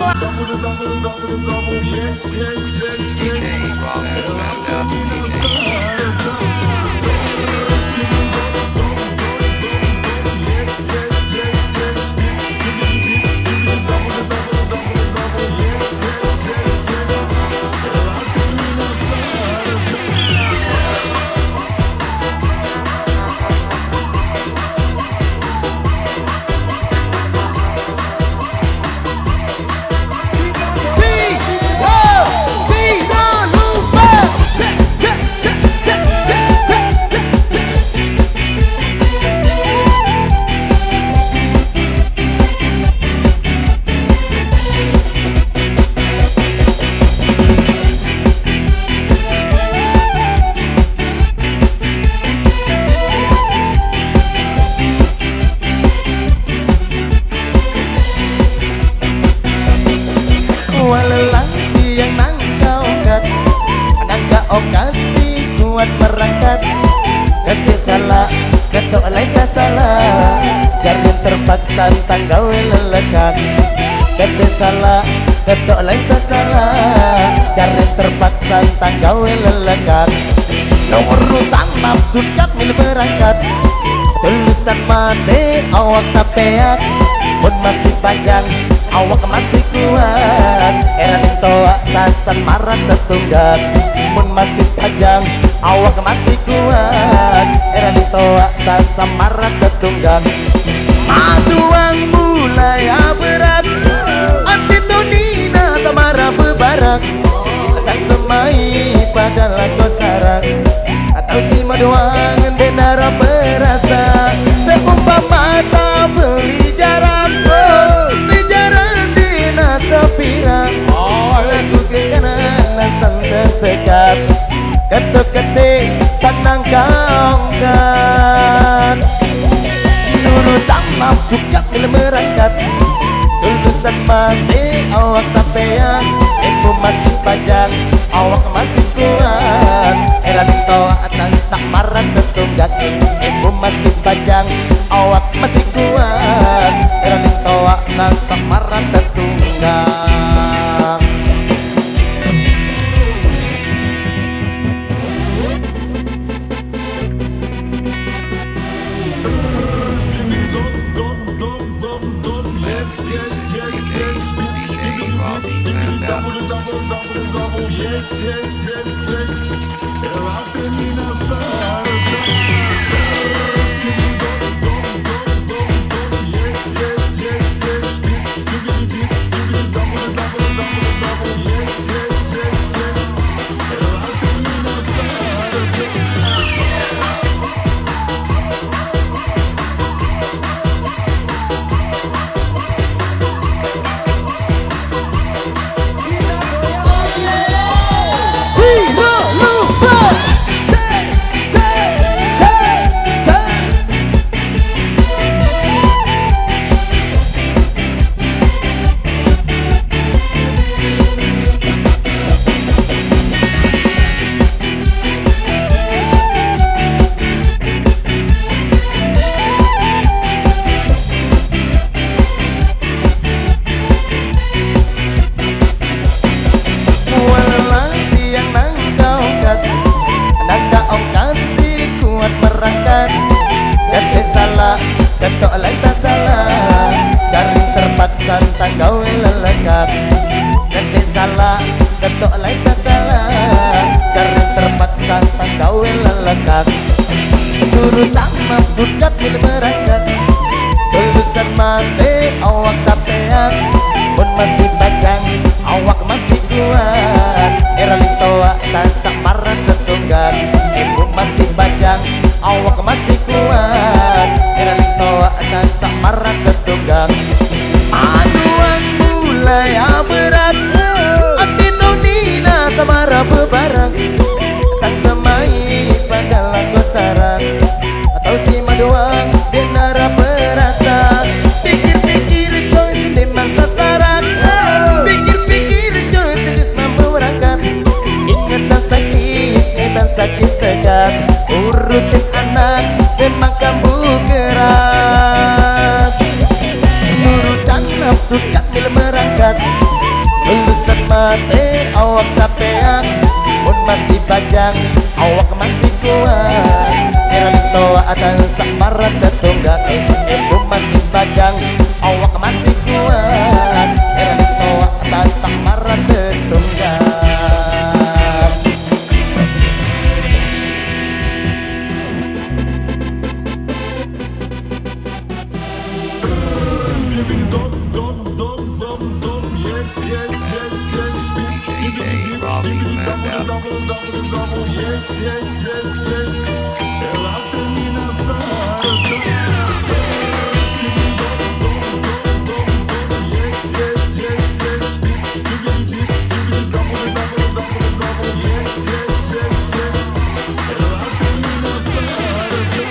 Yes, yes, yes, lelaki yang nangkaukan nangka okasi kuat merangkat kete salah ketok lain tak salah jangan terpaksa tanggawe lelekat kete salah ketok lain tak salah jangan terpaksa tanggawe lelekat nomor utang maksud kat mil berangkat tulisan mati awak tapeak pun masih panjang awak masih kuat era toa tasan marah tertunggak pun masih panjang awak masih kuat era toa tasan marah tertunggak maduang mulai berat hati tunina samara bebarak sang semai pada lagu sarang atau si maduang denara berasa seumpama mata beli jarak sepira lagu kekanan sang tersekat ketuk-ketik tenang kaungkan dulu tak nafsu jak bila merangkat lulusan mati awak tapean ibu masih panjang awak masih kuat era toa atang sak maran tertunggak ibu masih panjang awak masih kuat era toa atang sak maran tertunggak yes, yes, yes, yes. Terima ketok lain tak salah cari terpaksa tanggawe lelekat ketik salah ketok lain tak salah cari terpaksa tanggawe lelekat guru tak maksud kat bila berangkat lulusan mati awak tapean pun masih panjang awak masih kuat era toa tasak marah tertunggak ibu masih panjang awak masih kuat era toa tasak marah tertunggak aduan mulai berat hati nonina samara bebarang sang semai pada lagu sarang atau si maduang denara berasa pikir-pikir coy si memang sasaran lulusan mati awak tapean, mun masih bajang awak masih kuat. Era toa atas samaran tetungga, mun masih bajang awak masih kuat. Era toa atas samaran tetungga. Stibbidi dom dom dom dom dom. Yes, yes, yes, yes. Stibbidi dip, stibbidi double, double, double, double. Yes, yes, yes, yes. Elate minas da arda. Stibbidi dom dom dom dom dom. Yes, yes, yes, yes. Stibbidi dip, stibbidi double, double, double, double. Yes, yes, yes, yes. Elate minas da arda.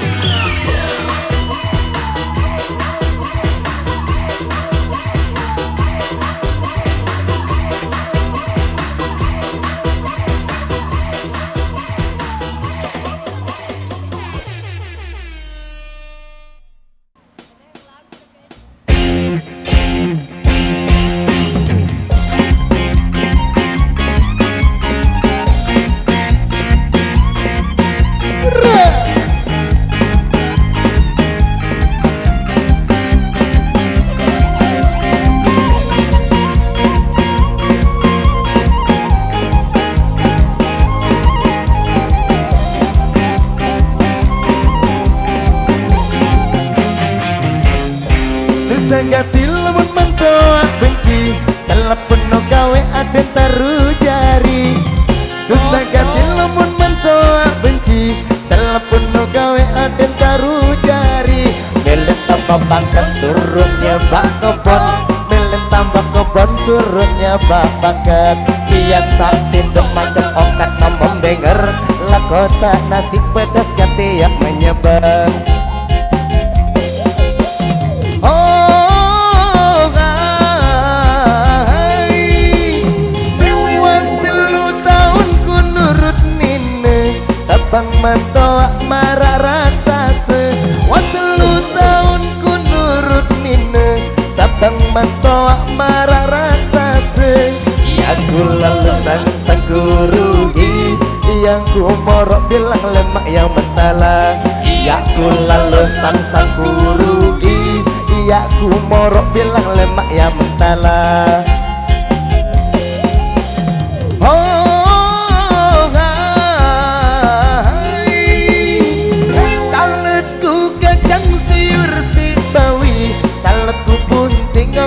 Sanggati lamun mentoa benci, salah penuh gawe ada taruh jari. Susah gati lamun mentoa benci, salah penuh gawe ada taruh jari. Melen tambah pangkat suruhnya bak kebon, melen tambah kebon suruhnya bak pangkat. Dia tak tindak macam ongkat ngomong denger, lakota nasi pedas ganti yang menyebar. Bang mentoa marah raksasa, watelu tahun ku nurut nina. Sabang mentoa marah raksasa, ya ku lulusan sang rugi, yang ku morok bilang lemak yang mentala. Ya ku lulusan sang rugi, ya ku morok bilang lemak yang mentala.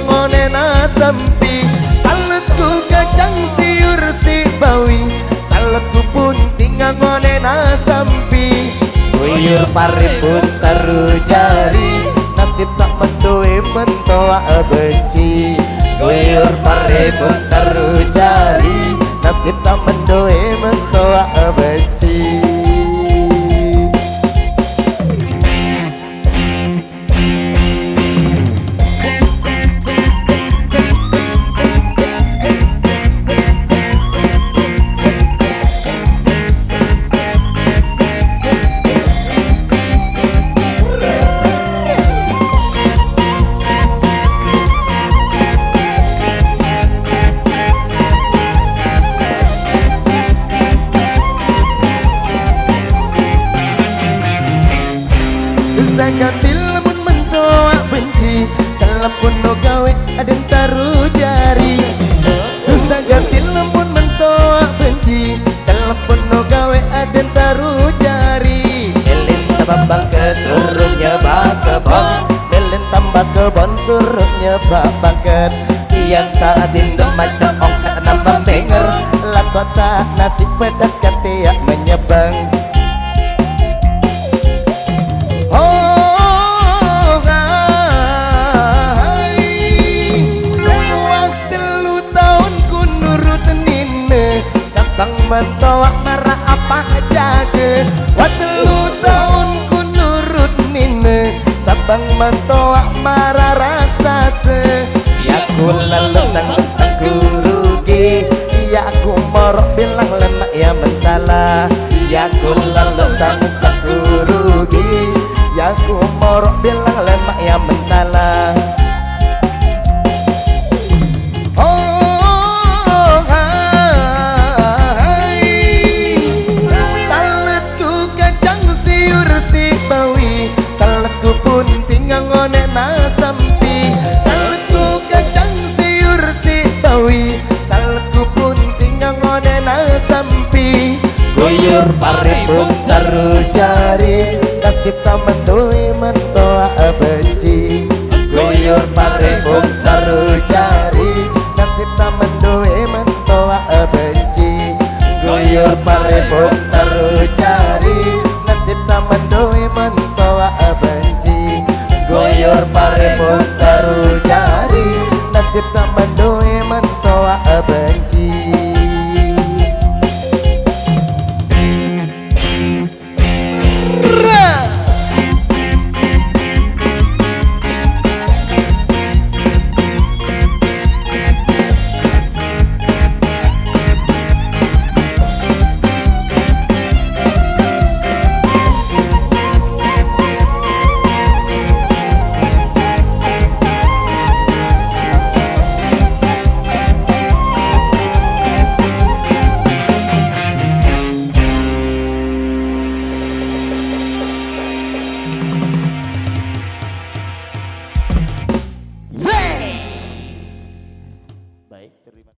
Ngonen asampi, taletku kacang siur si bawi, taletku pun tinggal ngonen asampi. Guyur paripun taruh jari, nasib tak mendoe mentoa benci. Guyur paripun taruh jari, nasib tak mendoe mentoa benci. Ganti lamun mentoa benci, salah penuh gawe ada taruh jari. Susah ganti lamun mentoa benci, salah penuh gawe ada taruh jari. Elin tambah bangket suruhnya bakebon, elin tambah kebon suruhnya bangket. Yang tak tindak macam ongkat nambah benger, lakota nasi pedas ganti yang menyebang. Bang mentoa marah apa jaga, watelu tahun ku nurut nina. Sabang mentoa marah raksasa, ya ku lulusan sang rugi, ya ku morok bilang lemak ya mentala. Ya ku lulusan sang rugi, ya ku morok bilang lemak ya mentala. Oh Guyur paripun taruh jari nasib taman duwe mentoa benci Guyur paripun taruh jari nasib taman duwe mentoa benci Guyur paripun taruh jari nasib taman duwe mentoa benci Guyur paripun taruh jari nasib taman duwe